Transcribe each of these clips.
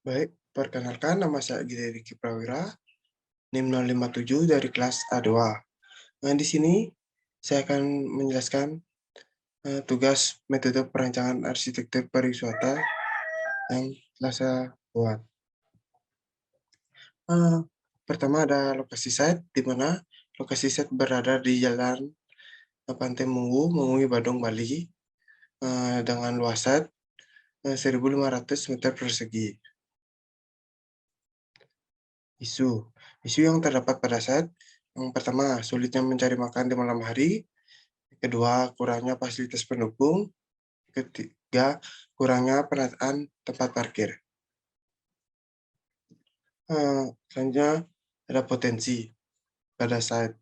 Baik, perkenalkan nama saya Giri Riki Prawira, NIM 057 dari kelas A2. Nah, di sini saya akan menjelaskan tugas metode perancangan arsitektur pariwisata yang telah saya buat. Eh, Pertama ada lokasi site, di mana lokasi site berada di Jalan Pantai Munggu, Mengui, Badung, Bali, dengan luas site 1.500 meter persegi. Isu yang terdapat pada site, yang pertama, sulitnya mencari makan di malam hari. Kedua, kurangnya fasilitas pendukung. Ketiga, kurangnya penataan tempat parkir. Selanjutnya, ada potensi pada site.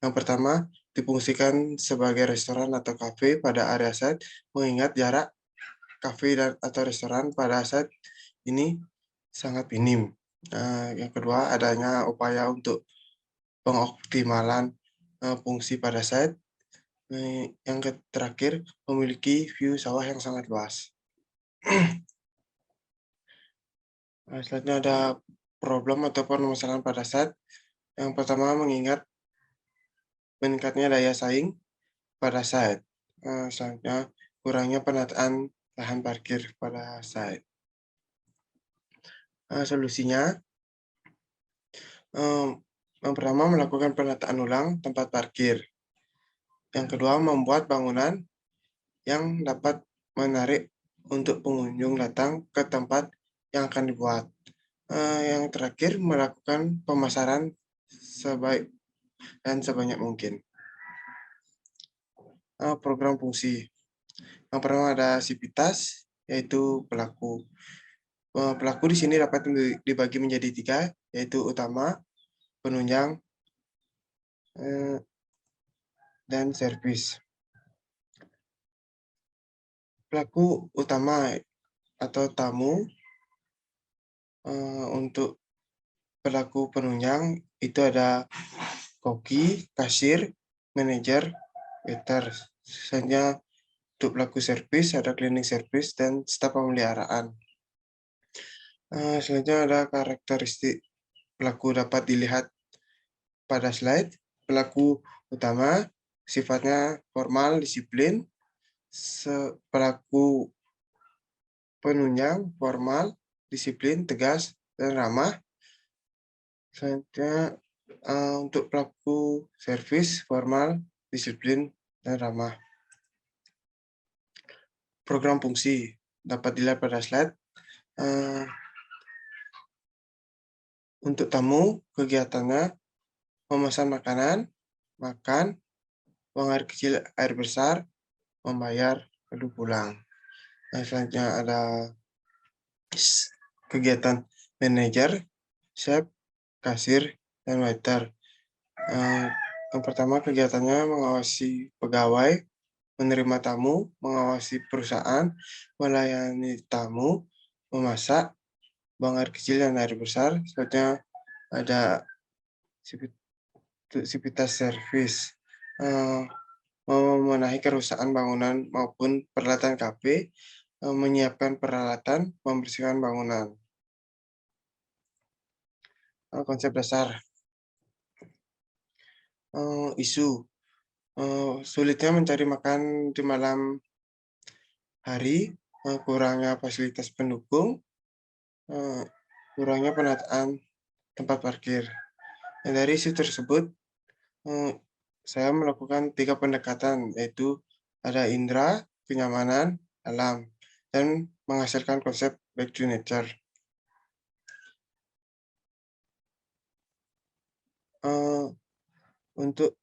Yang pertama, difungsikan sebagai restoran atau kafe pada area site, mengingat jarak kafe atau restoran pada site ini sangat minim. Yang kedua, adanya upaya untuk pengoptimalan fungsi pada site. Yang terakhir, memiliki view sawah yang sangat luas. Selanjutnya ada problem atau permasalahan pada site. Yang pertama, mengingat meningkatnya daya saing pada site. Selanjutnya, kurangnya penataan lahan parkir pada site. Solusinya, yang pertama, melakukan penataan ulang tempat parkir. Yang kedua, membuat bangunan yang dapat menarik untuk pengunjung datang ke tempat yang akan dibuat. Yang terakhir, melakukan pemasaran sebaik dan sebanyak mungkin. Program fungsi. Yang pertama ada sivitas, yaitu pelaku. Pelaku di sini dapat dibagi menjadi 3, yaitu utama, penunjang, dan servis. Pelaku utama atau tamu untuk pelaku penunjang itu ada koki, kasir, manajer, waiter. Selanjutnya untuk pelaku servis ada cleaning service dan staf pemeliharaan. Selanjutnya ada karakteristik pelaku dapat dilihat pada slide. Pelaku utama sifatnya formal, disiplin. Pelaku penunjang formal, disiplin, tegas, dan ramah. Selanjutnya untuk pelaku servis formal, disiplin, dan ramah. Program fungsi dapat dilihat pada slide. Untuk tamu, kegiatannya memesan makanan, makan, buang air kecil, air besar, membayar, lalu pulang. Selanjutnya ada kegiatan manajer, chef, kasir, dan waiter. Yang pertama kegiatannya mengawasi pegawai, menerima tamu, mengawasi perusahaan, melayani tamu, memasak, buang air kecil dan air besar. Selanjutnya ada sivitas servis, memenuhi kerusakan bangunan maupun peralatan kafe, menyiapkan peralatan, membersihkan bangunan. Konsep dasar. Isu. Sulitnya mencari makan di malam hari, kurangnya fasilitas pendukung, kurangnya penataan tempat parkir. Dari isu tersebut, saya melakukan 3 pendekatan, yaitu ada indera, kenyamanan, alam, dan menghasilkan konsep back to nature. Untuk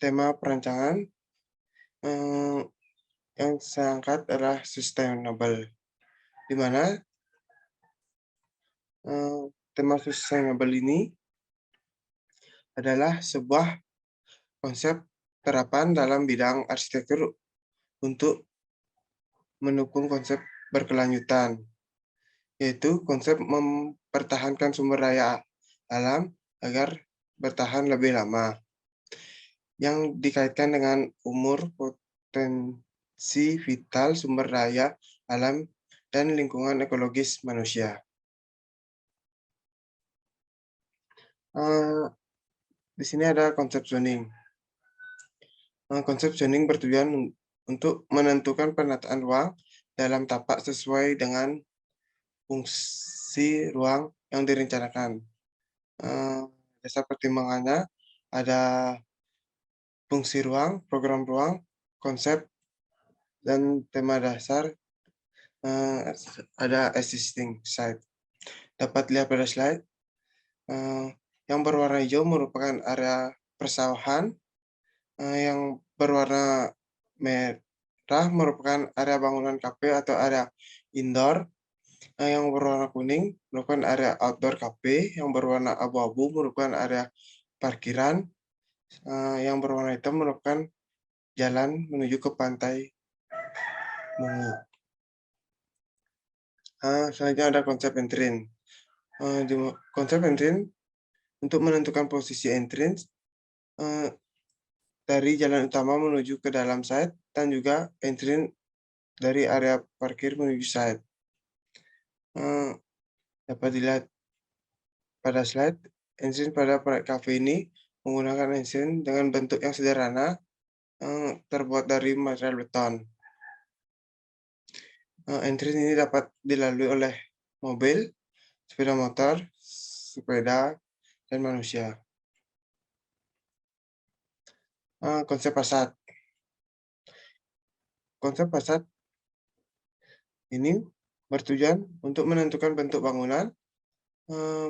tema perancangan yang saya angkat adalah sustainable, di mana tema sustainable ini adalah sebuah konsep terapan dalam bidang arsitektur untuk mendukung konsep berkelanjutan, yaitu konsep mempertahankan sumber daya alam agar bertahan lebih lama, yang dikaitkan dengan umur potensi vital sumber daya alam dan lingkungan ekologis manusia. Di sini ada konsep zoning. Konsep zoning bertujuan untuk menentukan penataan ruang dalam tapak sesuai dengan fungsi ruang yang direncanakan. Dasar pertimbangannya ada fungsi ruang, program ruang, konsep, dan tema dasar ada existing site. Dapat lihat pada slide. Yang berwarna hijau merupakan area persawahan, yang berwarna merah merupakan area bangunan kafe atau area indoor, yang berwarna kuning merupakan area outdoor cafe, yang berwarna abu-abu merupakan area parkiran, yang berwarna hitam merupakan jalan menuju ke pantai Mungu. Selanjutnya ada konsep entrance. Konsep entrance untuk menentukan posisi entrance dari jalan utama menuju ke dalam site dan juga entrance dari area parkir menuju site. Dapat dilihat pada slide, entrance pada proyek cafe ini menggunakan entrance dengan bentuk yang sederhana, terbuat dari material beton. Entrance ini dapat dilalui oleh mobil, sepeda motor, sepeda, dan manusia. Konsep fasad. Konsep fasad ini bertujuan untuk menentukan bentuk bangunan,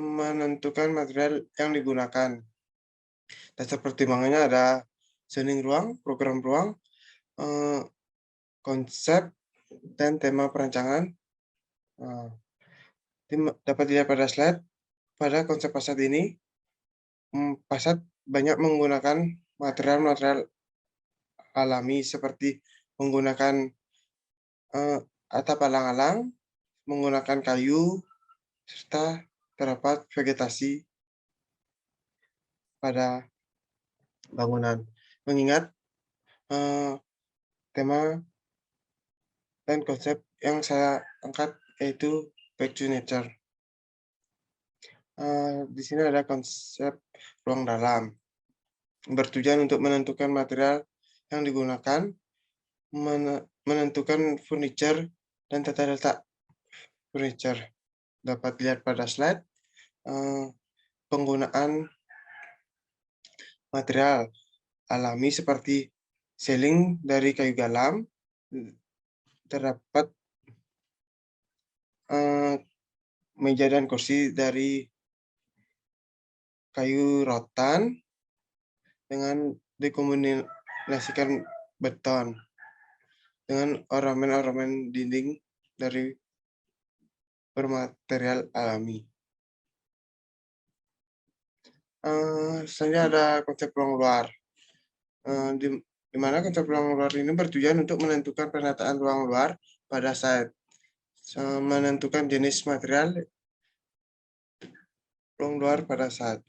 menentukan material yang digunakan. Dasar pertimbangannya ada zoning ruang, program ruang, konsep, dan tema perancangan. Dapat dilihat pada slide, pada konsep fasad ini, fasad banyak menggunakan material-material alami seperti menggunakan atap alang-alang, menggunakan kayu, serta terdapat vegetasi pada bangunan. Mengingat tema dan konsep yang saya angkat yaitu back to nature. Di sini ada konsep ruang dalam. Bertujuan untuk menentukan material yang digunakan, menentukan furniture dan tata letak furniture. Dapat lihat pada slide, penggunaan material alami seperti ceiling dari kayu galam, terdapat meja dan kursi dari kayu rotan dengan dikombinasikan beton dengan ornamen-ornamen dinding dari bermaterial alami. Selanjutnya ada konsep ruang luar. Di mana konsep ruang luar ini bertujuan untuk menentukan penataan ruang luar pada site, menentukan jenis material ruang luar pada site.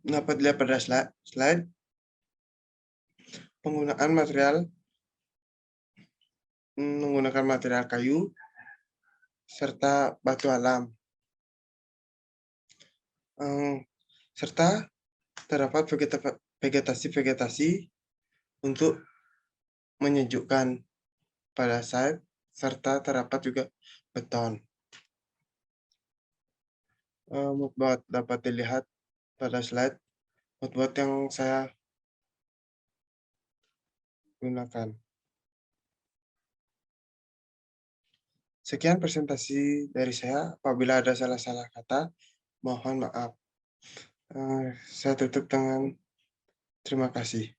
Dapat dilihat pada slide, penggunaan material menggunakan material kayu serta batu alam, serta terdapat vegetasi untuk menyejukkan pada site, serta terdapat juga beton. Moodboard dapat dilihat pada slide, moodboard yang saya gunakan. Sekian presentasi dari saya. Apabila ada salah-salah kata, mohon maaf. Saya tutup dengan terima kasih.